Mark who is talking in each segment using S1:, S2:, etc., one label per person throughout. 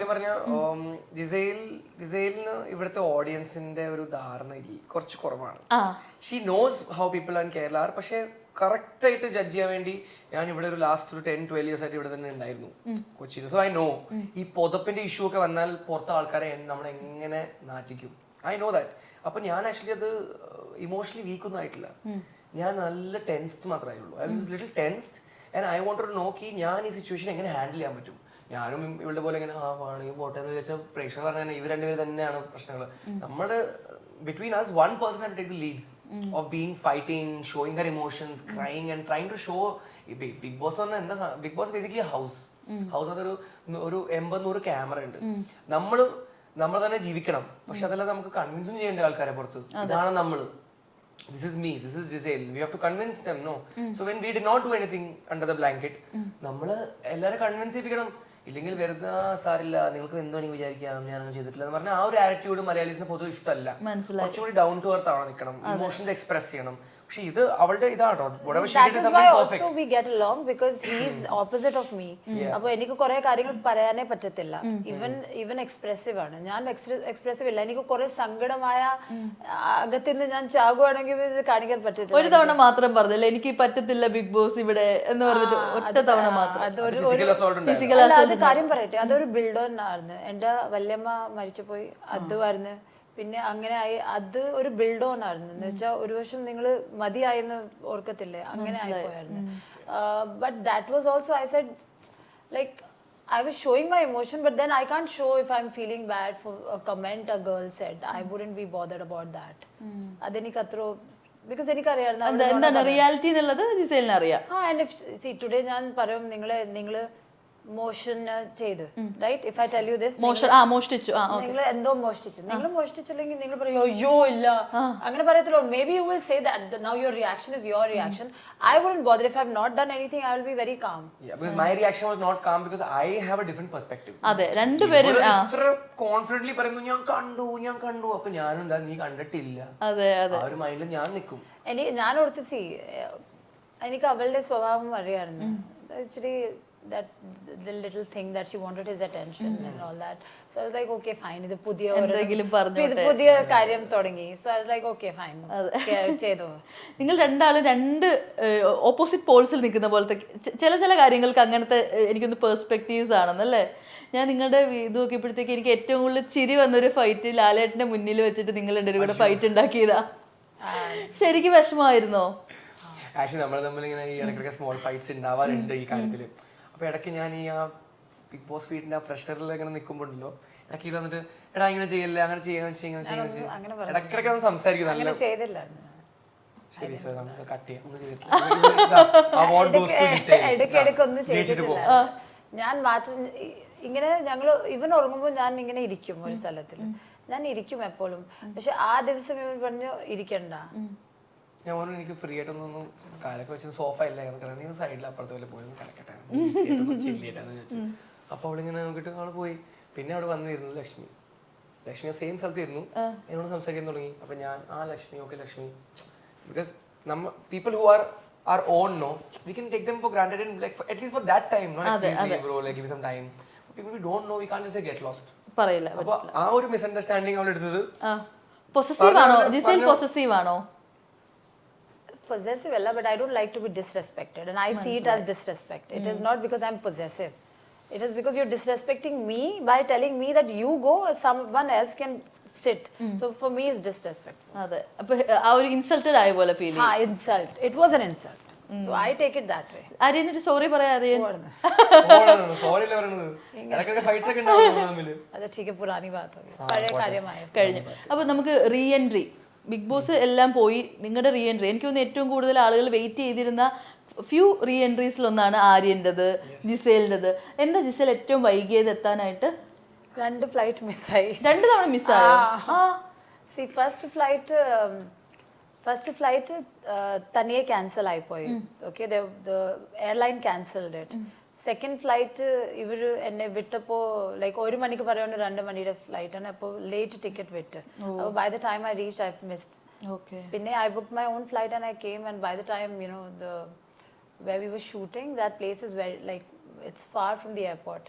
S1: സത്യം പറഞ്ഞ ജിസൈലിന് ഇവിടുത്തെ ഓഡിയൻസിന്റെ ഒരു ധാരണ കുറച്ച് കുറവാണ്. She knows how people and Kerala are. പക്ഷെ കറക്റ്റ് ആയിട്ട് ജഡ്ജ് ചെയ്യാൻ വേണ്ടി ഞാൻ ഇവിടെ ഒരു ലാസ്റ്റ് ഒരു 10-12 years ആയിട്ട് ഇവിടെ തന്നെ ഉണ്ടായിരുന്നു കൊച്ചിയിൽ. സോ ഐ നോ ഈ പൊതപ്പിന്റെ ഇഷ്യൂ ഒക്കെ വന്നാൽ പുറത്തെ ആൾക്കാരെ നമ്മൾ എങ്ങനെ നാറ്റിക്കും. I know that. അപ്പൊ ഞാൻ ആക്ച്വലി അത് ഇമോഷണലി വീക്കൊന്നും ആയിട്ടില്ല. ഞാൻ നല്ല ടെൻസ്ഡ് മാത്രമേ ഉള്ളൂ. I was little tensed and I want to നോക്കി ഞാൻ ഈ സിറ്റുവേഷൻ എങ്ങനെ ഹാൻഡിൽ ചെയ്യാൻ പറ്റും. ഞാനും ഇവളുടെ പോലെ ഇങ്ങനെ ആണെങ്കിൽ പോട്ടെ എന്ന് വെച്ചാൽ പ്രേക്ഷകർ പറഞ്ഞാൽ ഇവർ രണ്ടുപേർ തന്നെയാണ് പ്രശ്നങ്ങൾ. നമ്മുടെ between us one person had to take the lead of being fighting, showing her emotions, crying and trying to show. Bigg Boss എന്ന് പറഞ്ഞാൽ എന്താ, ബിഗ് ബോസ് ബേസിക്കലി ഹൗസ് അതൊരു 80-100 ക്യാമറ ഉണ്ട്. നമ്മൾ തന്നെ ജീവിക്കണം. പക്ഷെ അതല്ല നമുക്ക് കൺവിൻസും ചെയ്യേണ്ട ആൾക്കാരെ പുറത്ത്. ഇതാണ് നമ്മള്. This is me, this is Giselle. We have to convince them, no? So when we did not do anything under the blanket, നമ്മള് എല്ലാവരും കൺവിൻസ് ചെയ്യിപ്പിക്കണം. ഇല്ലെങ്കിൽ വെറുതെ സാരില്ല, നിങ്ങൾക്ക് എന്താണെങ്കിൽ വിചാരിക്കാം ഞാനൊന്നും ചെയ്തിട്ടില്ല എന്ന് പറഞ്ഞാൽ ആ ഒരു ആറ്റിറ്റ്യൂഡ് മലയാളീസിന് പൊതുവെ ഇഷ്ടമല്ല. കുറച്ചുകൂടി ഡൗൺ ടു എർത്ത് ആണ് നിൽക്കണം, ഇമോഷൻസ് എക്സ്പ്രസ് ചെയ്യണം. പക്ഷെ ഇത് അവളുടെ ഇതാണോ,
S2: we get along because he is opposite of me. അപ്പൊ എനിക്ക് കുറെ കാര്യങ്ങൾ പറയാനേ പറ്റത്തില്ല. ഈവൻ എക്സ്പ്രസീവ് ആണ് ഞാൻ. എക്സ്പ്രസീവ് ഇല്ല. എനിക്ക് കുറെ സങ്കടമായ അകത്തുനിന്ന് ഞാൻ ചാകുവാണെങ്കിൽ കാണിക്കാൻ പറ്റത്തില്ല.
S3: ഒരു തവണ മാത്രം പറഞ്ഞില്ല എനിക്ക് പറ്റത്തില്ല ബിഗ് ബോസ് ഇവിടെ എന്ന് പറഞ്ഞിട്ട് ഒറ്റ തവണ മാത്രം.
S2: അത് കാര്യം പറയട്ടെ, അതൊരു ബിൽഡ് ഓൺ ആയിരുന്നു. എന്റെ വല്യമ്മ മരിച്ചുപോയി, അതുമായിരുന്നു. പിന്നെ അങ്ങനെ ആയി. അത് ഒരു ബിൽഡ് ഓൺ ആയിരുന്നു. എന്ന് വെച്ചാൽ ഒരു വർഷം നിങ്ങൾ മതിയായെന്ന് ഓർക്കത്തില്ലേ, അങ്ങനെ ആയിപ്പോയായിരുന്നു. But that was also I said like I was showing my emotion, but then I can't show if I'm feeling bad for a comment a girl said. I wouldn't be bothered about that. അതെനിക്ക് അത്ര because എനിക്കറിയാമായിരുന്നു
S3: എന്താണ് reality എന്നുള്ളത് ജിസേലിന് അറിയാം.
S2: And if see today ഞാൻ പറയും നിങ്ങള് മോഷൻ ചെയ്ത് right. If I tell you this
S3: മോഷ്ടിച്ചു,
S2: നിങ്ങൾ എന്തോ മോഷ്ടിച്ചു, നിങ്ങൾ മോഷ്ടിച്ചില്ലെങ്കിൽ നിങ്ങൾ പറയും അയ്യോ ഇല്ല അങ്ങനെ പറയത്തില്ലോ. Maybe you will say that now your reaction is your reaction. I wouldn't bother if I have not done anything. I will be very calm.
S1: because my reaction was not calm because I have a different perspective.
S3: അതെ, രണ്ടുപേരും
S1: ഇത്ര confidently പറയുന്നു ഞാൻ കണ്ടു അപ്പൊ ഞാനും എന്താ നീ കണ്ടിട്ടില്ല.
S3: അതെ അതെ,
S1: ആ ഒരു മൈൻഡിൽ ഞാൻ നിൽക്കും.
S2: ഞാൻ ഓർത്ത് സി എനിക്ക് അവളുടെ സ്വഭാവം അറിയാമായിരുന്നു. Actually that the little thing that she wanted his attention and all that. So I was like okay fine, ഇത് പുതിയ കാര്യം തുടങ്ങി. So I was like okay fine, ചെയ്തോ.
S3: നിങ്ങൾ രണ്ടാളും രണ്ട് ഓപ്പോസിറ്റ് പോൾസിൽ നിൽക്കുന്ന പോലത്തെ ചില കാര്യങ്ങൾക്ക് അങ്ങനത്തെ എനിക്കൊന്ന് പെർസ്പെക്റ്റീവ്സ് ആണെന്നല്ലേ. ഞാൻ നിങ്ങളുടെ ഇത് നോക്കിയപ്പോഴത്തേക്ക് എനിക്ക് ഏറ്റവും കൂടുതൽ ചിരി വന്നൊരു ഫൈറ്റ് ലാലേട്ടന്റെ മുന്നിൽ വെച്ചിട്ട് നിങ്ങൾ രണ്ടുപേരും കൂടെ ഫൈറ്റ് ഉണ്ടാക്കിയതാ. ശരിക്കും വിഷമമായിരുന്നോ?
S1: ആക്ച്വലി നമ്മൾ തമ്മിൽ ഇങ്ങനെ ഈ ഇടയ്ക്കൊക്കെ സ്മോൾ ഫൈറ്റ്സ് ഉണ്ടാവാറുണ്ട് ഈ കാര്യത്തിൽ. അപ്പോൾ ഇടയ്ക്ക് ഞാൻ ഈ ആ ബിഗ് ബോസ് വീട്ടിൻ്റെ ആ പ്രഷറിൽ ഇങ്ങനെ നിൽക്കുമ്പോഴല്ലോ എനിക്ക് ഇത് വന്നിട്ട് എടാ ഇങ്ങനെ ചെയ്യല്ലേ, അങ്ങനെ ചെയ്യണം ഇടയ്ക്കിടയ്ക്ക് ഒന്ന് സംസാരിക്കും. നല്ല ശരി സാർ നമുക്ക് കട്ട് ചെയ്യാം.
S2: ഞാൻ മാത്രം ഇങ്ങനെ ഞങ്ങള് ഇവൻ ഉറങ്ങുമ്പോൾ ഞാൻ ഇങ്ങനെ ഇരിക്കും ഒരു സ്ഥലത്തിൽ. ഞാൻ ഇരിക്കും എപ്പോഴും. പക്ഷെ ആ ദിവസം ഇവൻ പറഞ്ഞു ഇരിക്കണ്ട.
S1: ഞാൻ പറഞ്ഞു എനിക്ക് ഫ്രീ ആയിട്ടൊന്നും കാലൊക്കെ വെച്ച് സോഫ ഇല്ല നീ സൈഡിൽ അപ്പുറത്തെ പോലെ പോയി കിടക്കട്ടെ ചില്ലിട്ടാന്ന് ചോദിച്ചു. അപ്പൊ അവളിങ്ങനെ നോക്കിയിട്ട് അവള് പോയി. പിന്നെ അവിടെ വന്നിരുന്നു ലക്ഷ്മി സെയിം സ്ഥലത്തിരുന്നു, എന്നോട് സംസാരിക്കാൻ തുടങ്ങി. അപ്പൊ ഞാൻ Lakshmi okay Lakshmi because people who are our own, no, we can take them for granted and like at least for that time, no, like please leave bro, like give me some time. People we don't know, we can't just say get lost.
S3: പറയില്ല.
S1: അപ്പൊ ആ ഒരു misunderstanding അവൾ എടുത്തത്
S3: possessive ആണോ? Gizele possessive ആണോ?
S2: Possessive alla, but I don't like to be disrespected and I see it as disrespect. It is not because I'm possessive. It is because you're disrespecting me by telling me that you go, someone else can sit. So for me it's disrespectful.
S3: അതെ, അപ്പൊ ആ ഒരു insulted ആയ പോലെ feel ചെയ്യും.
S2: Insult. It was an insult. So I take it that way.
S3: ആരെയൊരു sorry പറയാ അറിയാൻ
S1: സോറി അല്ലേ പറയുന്നത്. ഇടയ്ക്കൊക്കെ ഫൈറ്റ്സ് ഒക്കെ ഉണ്ടാവും തമ്മിൽ.
S2: അത് ठीक पुरानी बात हो गई. പഴയ കാര്യമായി
S3: കഴിഞ്ഞു. അപ്പൊ നമുക്ക് റീ എൻട്രി ബിഗ് ബോസ് എല്ലാം പോയി നിങ്ങളുടെ റീ എൻട്രി എനിക്ക് തോന്നുന്നു ഏറ്റവും കൂടുതൽ ആളുകൾ വെയിറ്റ് ചെയ്തിരുന്ന ഫ്യൂ റീ എൻട്രീസിലൊന്നാണ് ആര്യൻ്റെത്, ജിസേലിൻ്റെത്. എന്താ ജിസേൽ ഏറ്റവും വൈകിയത് എത്താനായിട്ട്?
S2: 2 ഫ്ലൈറ്റ് മിസ്സായി.
S3: 2 തവണ മിസ്സായോ?
S2: സി ഫസ്റ്റ് ഫ്ലൈറ്റ് തനിയെ ക്യാൻസൽ ആയിപ്പോയി. Okay, the airline cancelled it. Second flight ഇവർ എന്നെ വിട്ടപ്പോൾ ലൈക്ക് 1 മണിക്ക് പറയുന്നത് 2 മണിയുടെ ഫ്ലൈറ്റ് ആണ്. അപ്പോൾ ലേറ്റ് ടിക്കറ്റ് വിട്ട്. അപ്പോൾ by the time I reach I missed. പിന്നെ I book my own flight and I came and by the time you know the where we were shooting, that place is very like it's far from the airport.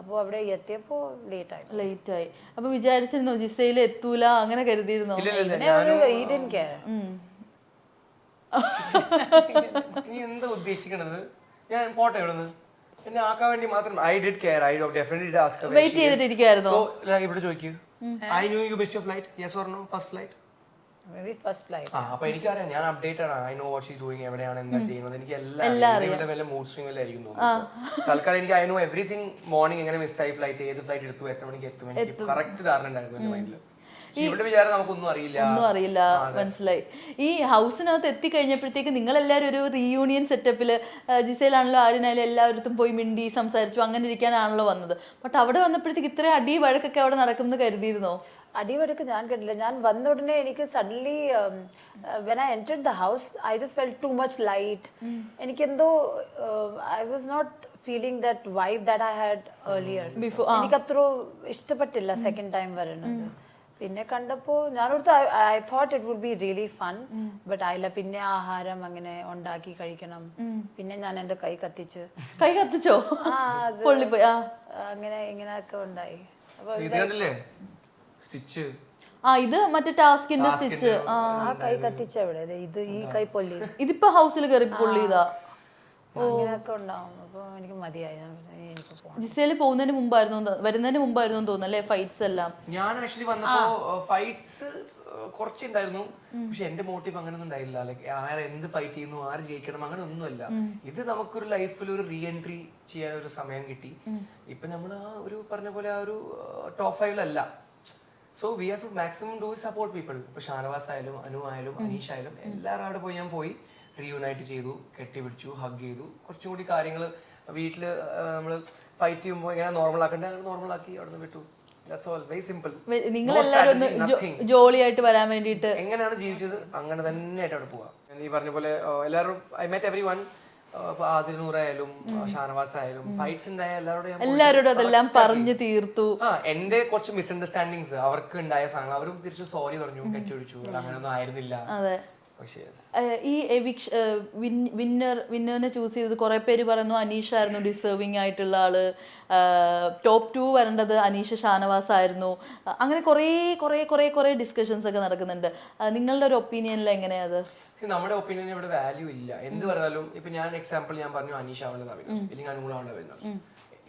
S2: അപ്പോൾ അവിടെ എത്തിയപ്പോൾ late ആയി.
S3: Late ആയി. അപ്പൊ വിചാരിച്ചിരുന്നോ ജിസയിൽ എത്തൂല അങ്ങനെ കരുതിയിരുന്നോ?
S2: he didn't care.
S1: നീ എന്താ ഉദ്ദേശിക്കണത്? ഞാൻ പോട്ടെ ഇവിടുന്ന് എന്നെ ആക്കാൻ വേണ്ടി മാത്രം. I did care. I definitely did ask her.
S3: Wait ചെയ്തിട്ടിരിക്കുവായിരുന്നോ?
S1: സോ ഇവിടെ ചോദിക്കൂ, I knew you missed your flight, yes or no? First flight?
S2: Maybe first flight.
S1: അപ്പൊ എനിക്കറിയാം, ഞാൻ അപ്ഡേറ്റഡ് ആണ്. I know what she's doing, എവിടെയാണ് എന്താ ചെയ്യുന്നത്, എനിക്ക് എല്ലാം വല്ല മൂഡ് സ്വിംഗിലായിരിക്കും തോന്നുന്നു. തൽക്കാലം എനിക്ക് ഐ നോ എവറിഥിങ്. മോർണിംഗ് എങ്ങനെ മിസ്സായി ഫ്ലൈറ്റ്, ഏത് ഫ്ലൈറ്റ് എടുത്തു, എത്ര മണിക്ക് എത്തും, എനിക്ക് കറക്റ്റ് ധാരണ ഉണ്ടായിരുന്നു എന്റെ മൈൻഡിൽ. ഇവിടെ വിചാരം നമുക്കൊന്നും അറിയില്ല,
S3: ഒന്നും അറിയില്ല. മനസ്സിലായി. ഈ ഹൗസിനകത്ത് എത്തിക്കഴിഞ്ഞപ്പോഴത്തേക്ക് നിങ്ങൾ എല്ലാവരും ഒരു റീയൂണിയൻ സെറ്റപ്പിൽ, ജിസയിലാണല്ലോ ആര്യനായാലും എല്ലാവരും പോയി മിണ്ടി സംസാരിച്ചു അങ്ങനെ ഇരിക്കാനാണല്ലോ വന്നത്. ബട്ട് അവിടെ വന്നപ്പോഴത്തേക്ക് ഇത്രയും അടി വഴക്കൊക്കെ അവിടെ നടക്കുമെന്ന് കരുതിയിരുന്നോ?
S2: അടിവഴക്ക് ഞാൻ കണ്ടില്ല. ഞാൻ വന്ന ഉടനെ എനിക്ക് suddenly when I entered the house I just felt too much light. എനിക്കെന്തോ I was not feeling that vibe that I had earlier. എനിക്കത്ര ഇഷ്ടപ്പെട്ടില്ല സെക്കൻഡ് ടൈം വരുന്നത്. പിന്നെ കണ്ടപ്പോൾ ഞാനോർത്ത് I thought it would be really fun. But ആയില്ല. പിന്നെ ആഹാരം അങ്ങനെ ഉണ്ടാക്കി കഴിക്കണം. പിന്നെ ഞാൻ എൻ്റെ കൈ കത്തിച്ചോ? അങ്ങനെ ഇങ്ങനെയൊക്കെ ഉണ്ടായി. അപ്പോൾ
S1: സ്റ്റിച്ച്
S3: ഇത് മറ്റേ ടാസ്കിന്റെ സ്റ്റിച്ച്.
S2: ആ കൈ കത്തിച്ച എവിടെ? ഇത് ഈ കൈ പൊള്ളി.
S3: ഇതിപ്പോ ഹൗസിൽ കയറി പൊള്ളിയതാ.
S2: അങ്ങനെയൊക്കെ ഉണ്ടാവും. അപ്പോൾ എനിക്ക് മതിയായി. എനിക്ക് പോകണം.
S3: ജിസയിൽ പോകുന്നതിന് മുമ്പായിരുന്നു, വരുന്നതിന് മുമ്പായിരുന്നു തോന്നുന്നല്ലേ ഫൈറ്റ്സ് എല്ലാം?
S1: ഞാൻ ആക്ച്വലി വന്നപ്പോ ഫൈറ്റ്സ് കുറച്ചുണ്ടായിരുന്നു. പക്ഷെ എന്റെ മോട്ടീവ് അങ്ങനെയൊന്നും ഉണ്ടായില്ല. ലൈക്ക് ആര് എന്ത് ഫൈറ്റ് ചെയ്യുന്നു, ആര് ജയിക്കണം, അങ്ങനെ ഒന്നുമല്ല. ഇത് നമുക്കൊരു ലൈഫിൽ ഒരു റീ എൻട്രി ചെയ്യാൻ ഒരു സമയം കിട്ടി. ഇപ്പൊ നമ്മൾ ആ ഒരു പറഞ്ഞ പോലെ ആ ഒരു ടോപ്പ് 5-ലല്ല. So we have to maximum do support people. ഇപ്പൊ ഷാനവാസ് ആയാലും അനു ആയാലും അനീഷ് ആയാലും എല്ലാവരും അവിടെ പോയി ഞാൻ പോയി റീയൂണൈറ്റ് ചെയ്തു, കെട്ടിപ്പിടിച്ചു, ഹഗ് ചെയ്തു. കുറച്ചും കൂടി കാര്യങ്ങൾ വീട്ടില് നമ്മൾ ഫൈറ്റ് ചെയ്യുമ്പോൾ എങ്ങനെ നോർമൽ ആക്കണ്ടേ അങ്ങനെ നോർമൽ ആക്കി അവിടെ നിന്ന് വിട്ടു. That's all. Very simple.
S3: നിങ്ങൾ ജോളിയായിട്ട് വരാൻ വേണ്ടിയിട്ട്
S1: എങ്ങനെയാണ് ജീവിച്ചത് അങ്ങനെ തന്നെ ആയിട്ട് അവിടെ പോവാം. നീ പറഞ്ഞ പോലെ എല്ലാവരും ഐ മെറ്റ് എവരി വൺ. ആദിനൂറായാലും ഷാനവാസ് ആയാലും ഫൈറ്റ്സ് ഉണ്ടായ
S3: എല്ലാവരോടും അതെല്ലാം പറഞ്ഞു തീർത്തു.
S1: എന്റെ കുറച്ച് മിസ്അണ്ടർസ്റ്റാൻഡിങ്സ് അവർക്ക് ഉണ്ടായ സാധനങ്ങൾ അവരും തിരിച്ചു സോറി പറഞ്ഞു, കെട്ടിപിടിച്ചു. അങ്ങനെയൊന്നും ആയിരുന്നില്ല.
S3: ഈ വിന്നറിനെ ചൂസ് ചെയ്തത് കുറെ പേര് പറയുന്നു അനീഷ് ആയിരുന്നു ഡിസേർവിംഗ് ആയിട്ടുള്ള ആള്, ടോപ്പ് 2 വരേണ്ടത് അനീഷ് ഷാനവാസ് ആയിരുന്നു. അങ്ങനെ കുറേ ഡിസ്കഷൻസ് ഒക്കെ നടക്കുന്നുണ്ട്. നിങ്ങളുടെ ഒരു ഒപ്പീനിയനിൽ എങ്ങനെയാ അത്?
S1: നമ്മുടെ ഒപ്പീനിയൻ ഇവിടെ വാല്യൂ ഇല്ല. എന്ത് പറഞ്ഞാലും ഇപ്പൊ ഞാൻ എക്സാമ്പിൾ ഞാൻ പറഞ്ഞു അനീഷ് ആവേണ്ടത് അല്ലെങ്കിൽ അനുകൂലമാവേണ്ട വരുന്നത്.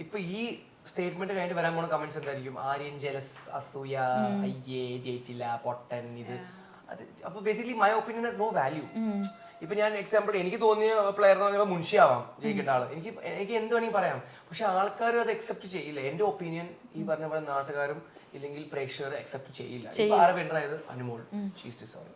S1: ഇപ്പൊ ഈ സ്റ്റേറ്റ്മെന്റ് കഴിഞ്ഞിട്ട് വരാൻ പോണ കമന്റ്സ് എന്തായിരിക്കും? ആര്യൻ ജലസ്, അസൂയ, അയ്യേ ജയിച്ചില്ല, പൊട്ടൻ, ഇത് അത്. അപ്പൊ basically my opinion has no value. ഇപ്പൊ ഞാൻ എക്സാമ്പിൾ എനിക്ക് തോന്നിയ പ്ലെയർ എന്ന് പറഞ്ഞാൽ മുൻഷി ആവാം ജയിക്കേണ്ട ആള്. എനിക്ക് എന്ത് വേണമെങ്കിൽ പറയാം. പക്ഷെ ആൾക്കാർ അത് അക്സെപ്റ്റ് ചെയ്യില്ല. എന്റെ ഒപ്പീനിയൻ ഈ പറഞ്ഞ പോലെ നാട്ടുകാരും ഇല്ലെങ്കിൽ പ്രേക്ഷകർ അക്സെപ്റ്റ് ചെയ്യില്ല. ഇപ്പൊ ആരെ വിന്നർ ആയത് അനുമോൾ. She's deserving.